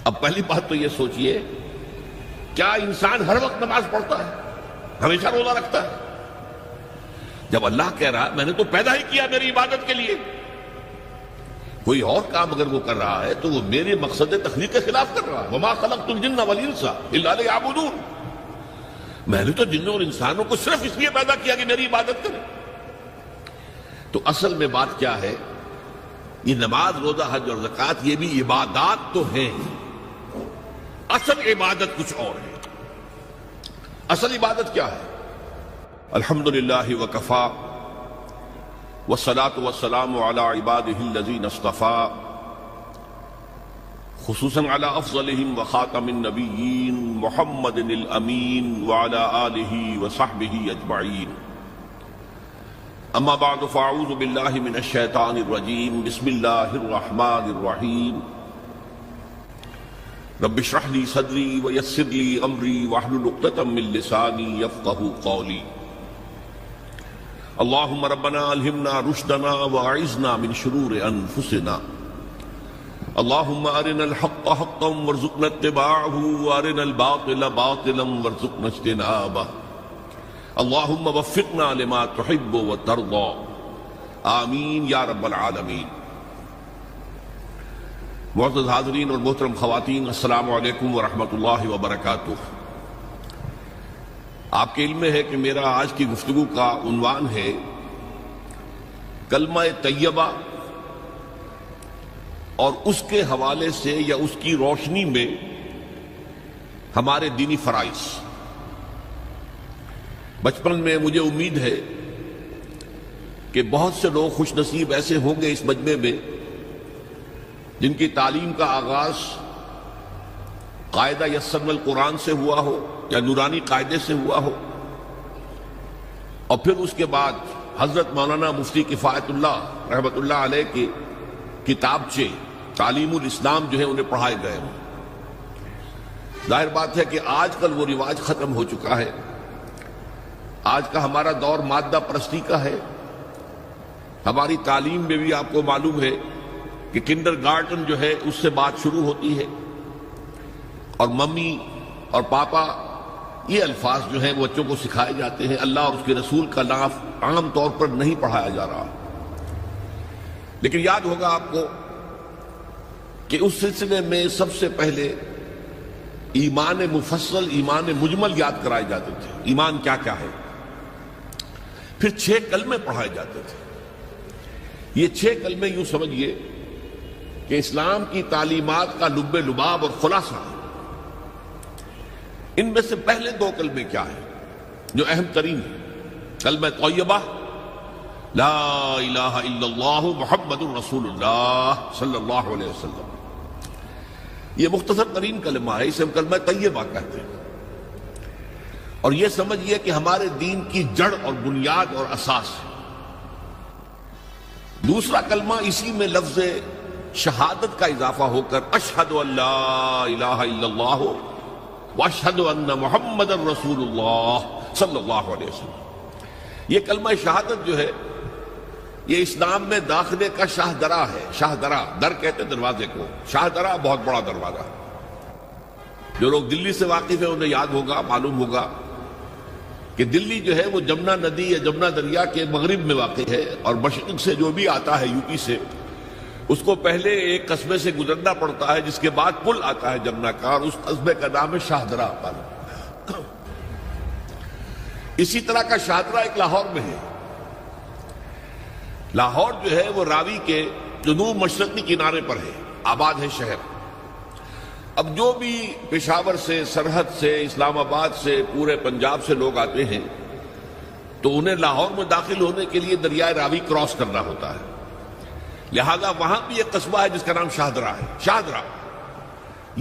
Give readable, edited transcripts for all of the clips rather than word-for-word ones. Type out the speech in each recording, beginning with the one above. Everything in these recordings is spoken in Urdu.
اب پہلی بات تو یہ سوچئے، کیا انسان ہر وقت نماز پڑھتا ہے؟ ہمیشہ روزہ رکھتا ہے؟ جب اللہ کہہ رہا ہے میں نے تو پیدا ہی کیا میری عبادت کے لیے، کوئی اور کام اگر وہ کر رہا ہے تو وہ میرے مقصد تخلیق کے خلاف کر رہا ہے۔ وَمَا خَلَقْتُ الْجِنَّ وَالْإِنسَ إِلَّا لِيَعْبُدُونِ، میں نے تو جنوں اور انسانوں کو صرف اس لیے پیدا کیا کہ میری عبادت کریں۔ تو اصل میں بات کیا ہے؟ یہ نماز، روزہ، حج اور زکوٰۃ یہ بھی عبادات تو ہیں، اصل عبادت کچھ اور ہے۔ اصل عبادت کیا ہے؟ الحمدللہ وکفا والصلاة والسلام علی عبادہ الذین اصطفیٰ، خصوصاً علی افضلہم وخاتم النبیین محمد الامین وعلی آلہ وصحبہ اجمعین۔ اما بعد فاعوذ باللہ من الشیطان الرجیم، بسم اللہ الرحمن الرحیم۔ رب اشرح لی صدری ویسر لی امری واحلل عقدۃ من لسانی یفقہوا قولی۔ اللہم ربنا الہمنا رشدنا واعذنا من شرور انفسنا، اللہم ارنا الحق حقا وارزقنا اتباعہ وارنا الباطل باطلا وارزقنا اجتنابہ، اللہم وفقنا لما تحب وترضى، آمین یا رب العالمین۔ معزز حاضرین اور محترم خواتین، السلام علیکم ورحمۃ اللہ وبرکاتہ۔ آپ کے علم میں ہے کہ میرا آج کی گفتگو کا عنوان ہے کلمہ طیبہ، اور اس کے حوالے سے یا اس کی روشنی میں ہمارے دینی فرائض۔ بچپن میں مجھے امید ہے کہ بہت سے لوگ خوش نصیب ایسے ہوں گے اس مجمع میں جن کی تعلیم کا آغاز قاعدہ یسرنا القرآن سے ہوا ہو یا نورانی قاعدے سے ہوا ہو، اور پھر اس کے بعد حضرت مولانا مفتی کفایت اللہ رحمۃ اللہ علیہ کے کتابچے تعلیم الاسلام جو ہے انہیں پڑھائے گئے ہوں۔ ظاہر بات ہے کہ آج کل وہ رواج ختم ہو چکا ہے، آج کا ہمارا دور مادہ پرستی کا ہے۔ ہماری تعلیم میں بھی آپ کو معلوم ہے کہ کنڈر گارڈن جو ہے اس سے بات شروع ہوتی ہے، اور ممی اور پاپا یہ الفاظ جو ہیں وہ بچوں کو سکھائے جاتے ہیں۔ اللہ اور اس کے رسول کا نام عام طور پر نہیں پڑھایا جا رہا، لیکن یاد ہوگا آپ کو کہ اس سلسلے میں سب سے پہلے ایمان مفصل، ایمان مجمل یاد کرائے جاتے تھے، ایمان کیا کیا ہے، پھر 6 کلمے پڑھائے جاتے تھے۔ یہ 6 کلمے یوں سمجھیے کہ اسلام کی تعلیمات کا لب لباب اور خلاصہ ہے۔ ان میں سے پہلے 2 کلمے کیا ہیں جو اہم ترین ہیں؟ کلمہ طیبہ، لا الہ الا اللہ محمد الرسول اللہ صلی اللہ علیہ وسلم، یہ مختصر ترین کلمہ ہے، اسے ہم کلمہ طیبہ کہتے ہیں۔ اور یہ سمجھیے کہ ہمارے دین کی جڑ اور بنیاد اور اساس ہے۔ دوسرا کلمہ اسی میں لفظ شہادت کا اضافہ ہو کر اشہد ان لا الہ الا اللہ واشہد ان محمد الرسول اللہ صلی اللہ علیہ وسلم۔ یہ کلمہ شہادت جو ہے یہ اسلام میں داخلے کا شاہ درا ہے۔ شاہ درا، در کہتے ہیں دروازے کو، شاہ درا بہت بڑا دروازہ۔ جو لوگ دلی سے واقف ہیں انہیں یاد ہوگا، معلوم ہوگا کہ دلی جو ہے وہ جمنا ندی یا جمنا دریا کے مغرب میں واقع ہے، اور مشرق سے جو بھی آتا ہے یو پی سے، اس کو پہلے ایک قصبے سے گزرنا پڑتا ہے جس کے بعد پل آتا ہے جمنا کا، اور اس قصبے کا نام ہے شاہدرہ۔ اسی طرح کا شاہدرہ ایک لاہور میں ہے۔ لاہور جو ہے وہ راوی کے جنوب مشرقی کنارے پر ہے، آباد ہے شہر۔ اب جو بھی پشاور سے، سرحد سے، اسلام آباد سے، پورے پنجاب سے لوگ آتے ہیں تو انہیں لاہور میں داخل ہونے کے لیے دریائے راوی کراس کرنا ہوتا ہے، لہذا وہاں بھی ایک قصبہ ہے جس کا نام شاہدرہ ہے۔ شاہدرہ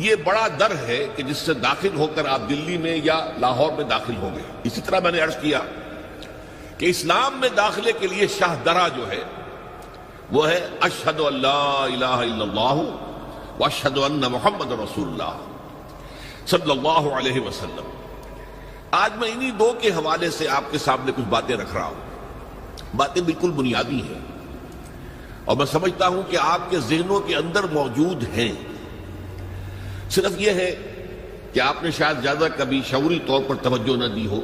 یہ بڑا در ہے کہ جس سے داخل ہو کر آپ دلی میں یا لاہور میں داخل ہوں گے۔ اسی طرح میں نے عرض کیا کہ اسلام میں داخلے کے لیے شاہدرہ جو ہے وہ ہے اشہد ان لا الہ الا اللہ واشہد ان محمد رسول اللہ صلی اللہ علیہ وسلم۔ آج میں انہی 2 کے حوالے سے آپ کے سامنے کچھ باتیں رکھ رہا ہوں۔ باتیں بالکل بنیادی ہیں، اور میں سمجھتا ہوں کہ آپ کے ذہنوں کے اندر موجود ہیں، صرف یہ ہے کہ آپ نے شاید زیادہ کبھی شعوری طور پر توجہ نہ دی ہو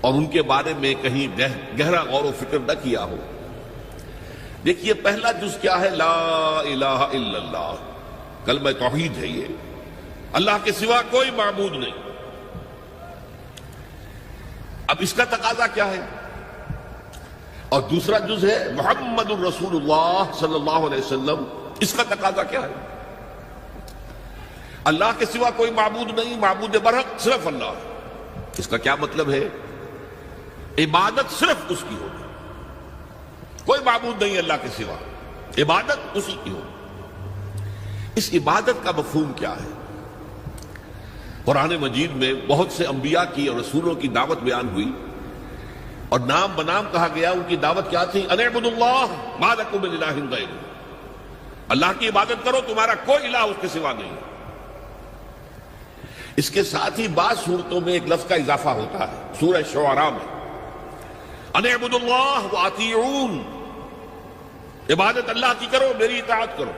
اور ان کے بارے میں کہیں گہرا غور و فکر نہ کیا ہو۔ دیکھیے پہلا جز کیا ہے؟ لا الہ الا اللہ، کلمہ توحید ہے یہ، اللہ کے سوا کوئی معبود نہیں۔ اب اس کا تقاضا کیا ہے؟ اور دوسرا جز ہے محمد الرسول اللہ صلی اللہ علیہ وسلم، اس کا تقاضا کیا ہے؟ اللہ کے سوا کوئی معبود نہیں، معبود برحق صرف اللہ۔ اس کا کیا مطلب ہے؟ عبادت صرف اس کی ہوگی، کوئی معبود نہیں اللہ کے سوا، عبادت اسی کی ہوگی۔ اس عبادت کا مفہوم کیا ہے؟ قرآن مجید میں بہت سے انبیاء کی اور رسولوں کی دعوت بیان ہوئی اور نام بنام کہا گیا۔ ان کی دعوت کیا تھی؟ ان اعبدوا اللہ ما لکم من الہ غیرہ، اللہ کی عبادت کرو، تمہارا کوئی الہ اس کے سوا نہیں۔ اس کے ساتھ ہی بعض صورتوں میں ایک لفظ کا اضافہ ہوتا ہے، سورہ شعراء میں ان اعبدوا اللہ واطیعون، عبادت اللہ کی کرو، میری اطاعت کرو۔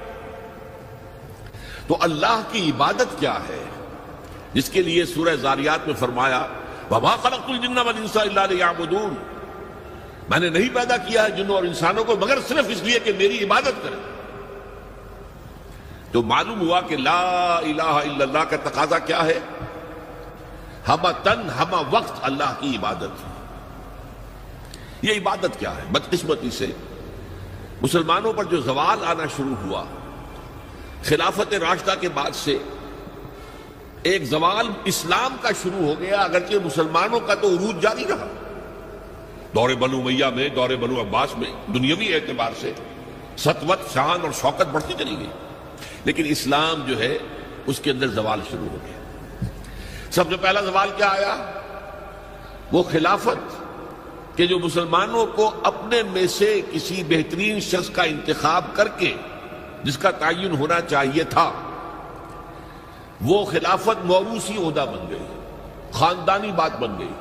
تو اللہ کی عبادت کیا ہے جس کے لیے سورہ زاریات میں فرمایا وَمَا خَلَقْتُ الْجِنَّ وَالْإِنسَ إِلَّا لِيَعْبُدُونَ، میں نے نہیں پیدا کیا ہے جنوں اور انسانوں کو مگر صرف اس لیے کہ میری عبادت کریں۔ تو معلوم ہوا کہ لا الہ الا اللہ کا تقاضا کیا ہے؟ ہمہ تن ہمہ وقت اللہ کی عبادت۔ یہ عبادت کیا ہے؟ بدقسمتی سے مسلمانوں پر جو زوال آنا شروع ہوا خلافت راشدہ کے بعد سے، ایک زوال اسلام کا شروع ہو گیا، اگرچہ مسلمانوں کا تو عروج جاری رہا۔ دور بنو امیہ میں، دور بنو عباس میں دنیاوی اعتبار سے سطوت، شان اور شوکت بڑھتی چلی گئی، لیکن اسلام جو ہے اس کے اندر زوال شروع ہو گیا۔ سب سے پہلا زوال کیا آیا؟ وہ خلافت کہ جو مسلمانوں کو اپنے میں سے کسی بہترین شخص کا انتخاب کر کے جس کا تعین ہونا چاہیے تھا، وہ خلافت موروثی عہدہ بن گئی، خاندانی بات بن گئی،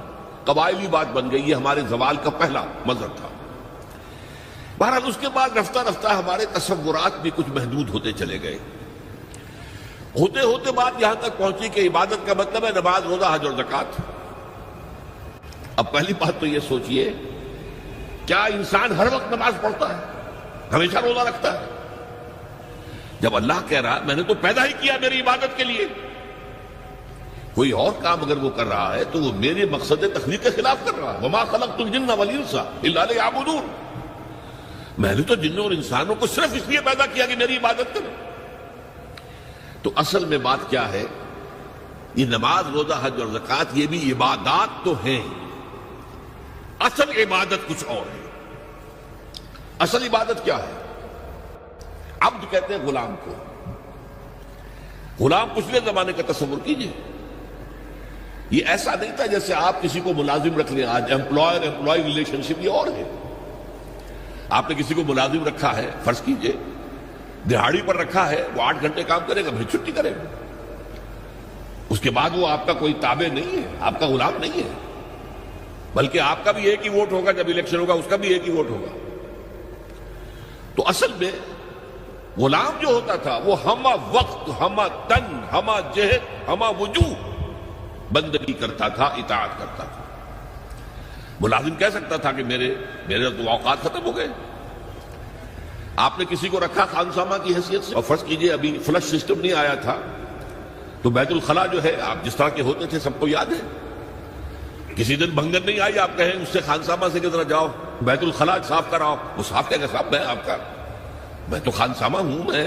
قبائلی بات بن گئی۔ یہ ہمارے زوال کا پہلا مظہر تھا۔ بہرحال اس کے بعد رفتہ رفتہ ہمارے تصورات بھی کچھ محدود ہوتے چلے گئے، ہوتے ہوتے بات یہاں تک پہنچی کہ عبادت کا مطلب ہے نماز، روزہ، حج اور زکوٰۃ۔ اب پہلی بات تو یہ سوچئے، کیا انسان ہر وقت نماز پڑھتا ہے، ہمیشہ روزہ رکھتا ہے؟ جب اللہ کہہ رہا میں نے تو پیدا ہی کیا میری عبادت کے لیے، کوئی اور کام اگر وہ کر رہا ہے تو وہ میرے مقصد تخلیق کے خلاف کر رہا ہے۔ وَمَا خَلَقْتُ الْجِنَّ وَالْإِنسَ إِلَّا لِيَعْبُدُونَ، میں نے تو جنوں اور انسانوں کو صرف اس لیے پیدا کیا کہ میری عبادت کریں۔ تو اصل میں بات کیا ہے؟ یہ نماز، روزہ، حج اور زکوٰۃ یہ بھی عبادات تو ہیں، اصل عبادت کچھ اور ہے۔ اصل عبادت کیا ہے؟ عبد کہتے ہیں غلام کو۔ غلام پچھلے زمانے کا تصور کیجئے، یہ ایسا نہیں تھا جیسے آپ کسی کو ملازم رکھ لیں۔ آج امپلائر امپلائی ریلیشن شپ یہ اور ہے۔ آپ نے کسی کو ملازم رکھا ہے، فرض کیجئے دہاڑی پر رکھا ہے، وہ 8 گھنٹے کام کرے گا، پھر چھٹی کرے گا، اس کے بعد وہ آپ کا کوئی تابع نہیں ہے، آپ کا غلام نہیں ہے، بلکہ آپ کا بھی ایک ہی ووٹ ہوگا، جب الیکشن ہوگا اس کا بھی ایک ہی ووٹ ہوگا۔ تو اصل میں غلام جو ہوتا تھا وہ ہمہ وقت، ہمہ تن، ہمہ جہد، ہمہ وجوہ بندگی کرتا تھا، اطاعت کرتا تھا۔ ملازم کہہ سکتا تھا کہ میرے تو اوقات ختم ہو گئے۔ آپ نے کسی کو رکھا خانسامہ کی حیثیت سے، اور فرض کیجئے ابھی فلش سسٹم نہیں آیا تھا تو بیت الخلاء جو ہے آپ جس طرح کے ہوتے تھے سب کو یاد ہے۔ کسی دن بھنگن نہیں آئی، آپ کہیں اس سے خانسامہ سے کس طرح جاؤ بیت الخلاء صاف کراؤ، وہ صاف کہے گا صاحب میں آپ کا، میں تو خانسامہ ہوں، میں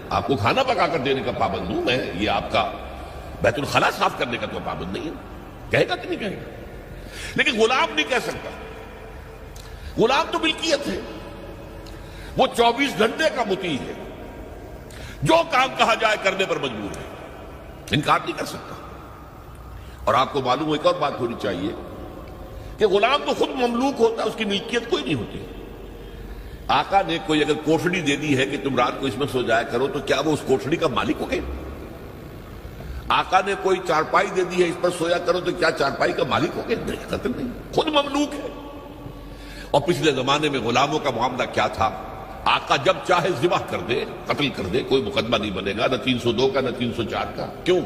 آپ کو کھانا پکا کر دینے کا پابند ہوں، میں یہ آپ کا بیت الخلاء صاف کرنے کا تو پابند نہیں ہے۔ کہے گا کہ نہیں کہے گا؟ لیکن غلام نہیں کہہ سکتا۔ غلام تو ملکیت ہے، وہ 24 گھنٹے کا مطیع ہے، جو کام کہا جائے کرنے پر مجبور ہے، انکار نہیں کر سکتا۔ اور آپ کو معلوم ہو ایک اور بات ہونی چاہیے کہ غلام تو خود مملوک ہوتا ہے، اس کی ملکیت کوئی نہیں ہوتی۔ آقا نے کوئی اگر کوٹھڑی دے دی ہے کہ تم رات کو اس میں سو جایا کرو تو کیا وہ اس کوٹھڑی کا مالک ہو گئے؟ آقا نے کوئی چارپائی دے دی ہے اس پر سویا کرو تو کیا چارپائی کا مالک ہو گئے؟ نہیں، قطعاً نہیں، خود مملوک ہے۔ اور پچھلے زمانے میں غلاموں کا معاملہ کیا تھا؟ آقا جب چاہے ذبح کر دے، قتل کر دے، کوئی مقدمہ نہیں بنے گا، نہ 302 کا نہ 304 کا۔ کیوں؟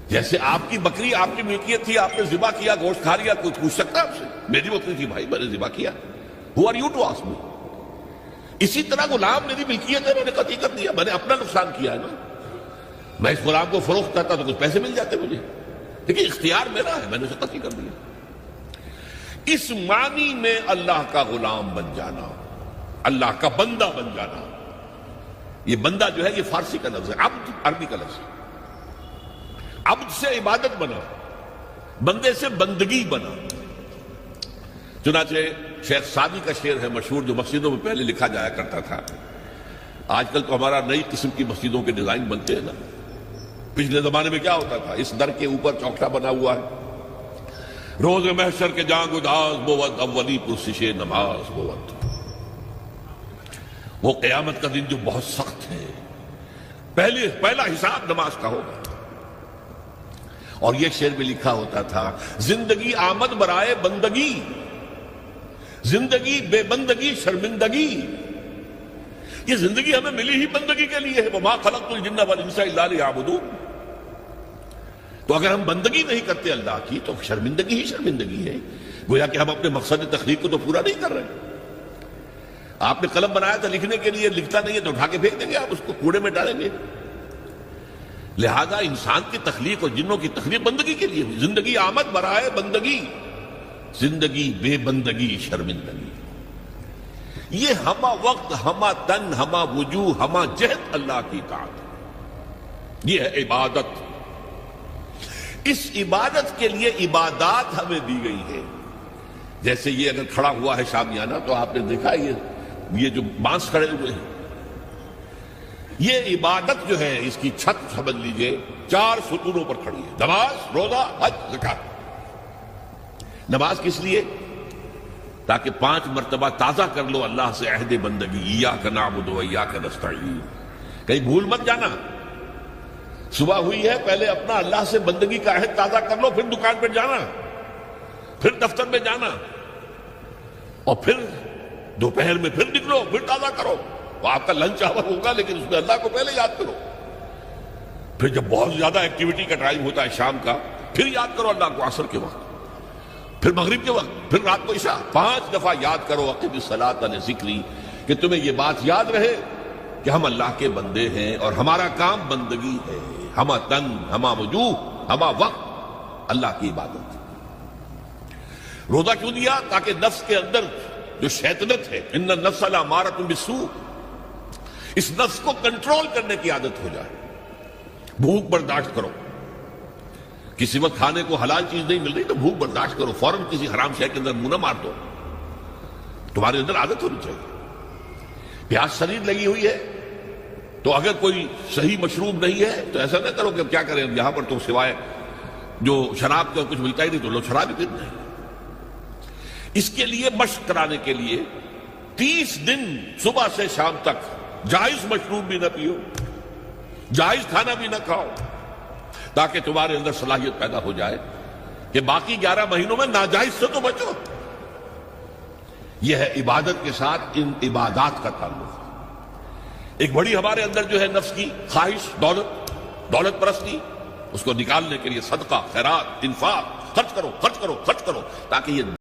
جیسے آپ کی بکری آپ کی ملکیت تھی، آپ نے ذبح کیا، گوشت کھا لیا، کوئی پوچھ سکتا ہے آپ سے؟ میری بکری تھی بھائی، میں نے ذبح کیا، Who are you to ask me؟ اسی طرح غلام میری ملکیت ہے، میں نے قتل کر دیا، میں نے اپنا نقصان کیا ہے نا۔ میں اس غلام کو فروخت کرتا تو کچھ پیسے مل جاتے مجھے، لیکن اختیار میرا ہے، میں نے اسے قتل کر دیا۔ اس معنی میں اللہ کا غلام بن جانا، اللہ کا بندہ بن جانا۔ یہ بندہ جو ہے یہ فارسی کا لفظ ہے، عبد عربی کا لفظ ہے۔ عبد سے عبادت بنا، بندے سے بندگی بنا۔ چنانچہ شیخ سعدی کا شعر ہے مشہور، جو مسجدوں میں پہلے لکھا جایا کرتا تھا۔ آج کل تو ہمارا نئی قسم کی مسجدوں کے ڈیزائن بنتے ہیں نا، پچھلے زمانے میں کیا ہوتا تھا؟ اس در کے اوپر چوکٹا بنا ہوا ہے، روز محشر کے جاں گداز بود، اولی پرسش نماز بود۔ وہ قیامت کا دن جو بہت سخت ہے، پہلا حساب نماز کا ہوگا۔ اور یہ شعر میں لکھا ہوتا تھا، زندگی آمد برائے بندگی، زندگی بے بندگی شرمندگی۔ یہ زندگی ہمیں ملی ہی بندگی کے لیے ہے، وما خلقت الجن والانس الا لیعبدون۔ تو اگر ہم بندگی نہیں کرتے اللہ کی تو شرمندگی ہی شرمندگی ہے، گویا کہ ہم اپنے مقصد تخلیق کو تو پورا نہیں کر رہے۔ آپ نے قلم بنایا تھا لکھنے کے لیے، لکھتا نہیں ہے تو اٹھا کے پھینک دیں گے، آپ اس کو کوڑے میں ڈالیں گے۔ لہذا انسان کی تخلیق اور جنوں کی تخلیق بندگی کے لیے ہوئی۔ زندگی آمد برائے بندگی، زندگی بے بندگی شرمندگی۔ یہ ہما وقت، ہما تن، ہما وجوہ، ہما جہد اللہ کی اطاعت، یہ ہے عبادت۔ اس عبادت کے لیے عبادات ہمیں دی گئی ہے۔ جیسے یہ اگر کھڑا ہوا ہے شامیانہ تو آپ نے دیکھا یہ جو بانس کھڑے ہوئے ہیں، یہ عبادت جو ہے اس کی چھت سمجھ لیجئے 4 ستونوں پر کھڑی ہے، نماز، روزہ، حج، زکات۔ نماز کس لیے؟ تاکہ 5 مرتبہ تازہ کر لو اللہ سے عہد بندگی، ایاک نعبد و ایاک نستعین۔ کہیں بھول مت جانا، صبح ہوئی ہے پہلے اپنا اللہ سے بندگی کا عہد تازہ کر لو، پھر دکان پہ جانا، پھر دفتر میں جانا، اور پھر دوپہر میں پھر نکلو، پھر تازہ کرو۔ وہ آپ کا لنچ آور ہوگا لیکن اس میں اللہ کو پہلے یاد کرو۔ پھر جب بہت زیادہ ایکٹیویٹی کا ٹائم ہوتا ہے شام کا، پھر یاد کرو اللہ کو عصر کے وقت، پھر مغرب کے وقت، پھر رات کو عشاء۔ 5 دفعہ یاد کرو اقم الصلاۃ لذکری، کہ تمہیں یہ بات یاد رہے کہ ہم اللہ کے بندے ہیں اور ہمارا کام بندگی ہے، ہما تن، ہما وجوہ، ہما وقت اللہ کی عبادت۔ روزہ کیوں دیا؟ تاکہ نفس کے اندر جو شیطنت ہے، ان النفس لامارۃ بالسوء، اس نفس کو کنٹرول کرنے کی عادت ہو جائے۔ بھوک برداشت کرو، کسی وقت کھانے کو حلال چیز نہیں مل رہی تو بھوک برداشت کرو، فوراً کسی حرام شے کے اندر منہ نہ مار دو، تمہارے اندر عادت ہونی چاہیے۔ پیاس شدید لگی ہوئی ہے تو اگر کوئی صحیح مشروب نہیں ہے تو ایسا نہ کرو کہ اب کیا کریں، یہاں پر تو سوائے جو شراب کا کچھ ملتا ہی نہیں تو لو شراب ہی پیتے ہیں۔ اس کے لیے مشق کرانے کے لیے 30 دن صبح سے شام تک جائز مشروب بھی نہ پیو، جائز کھانا بھی نہ کھاؤ، تاکہ تمہارے اندر صلاحیت پیدا ہو جائے کہ باقی 11 مہینوں میں ناجائز سے تو بچو۔ یہ ہے عبادت کے ساتھ ان عبادات کا تعلق۔ ایک بڑی ہمارے اندر جو ہے نفس کی خواہش، دولت پرستی، اس کو نکالنے کے لیے صدقہ، خیرات، انفاق، خرچ کرو، تاکہ یہ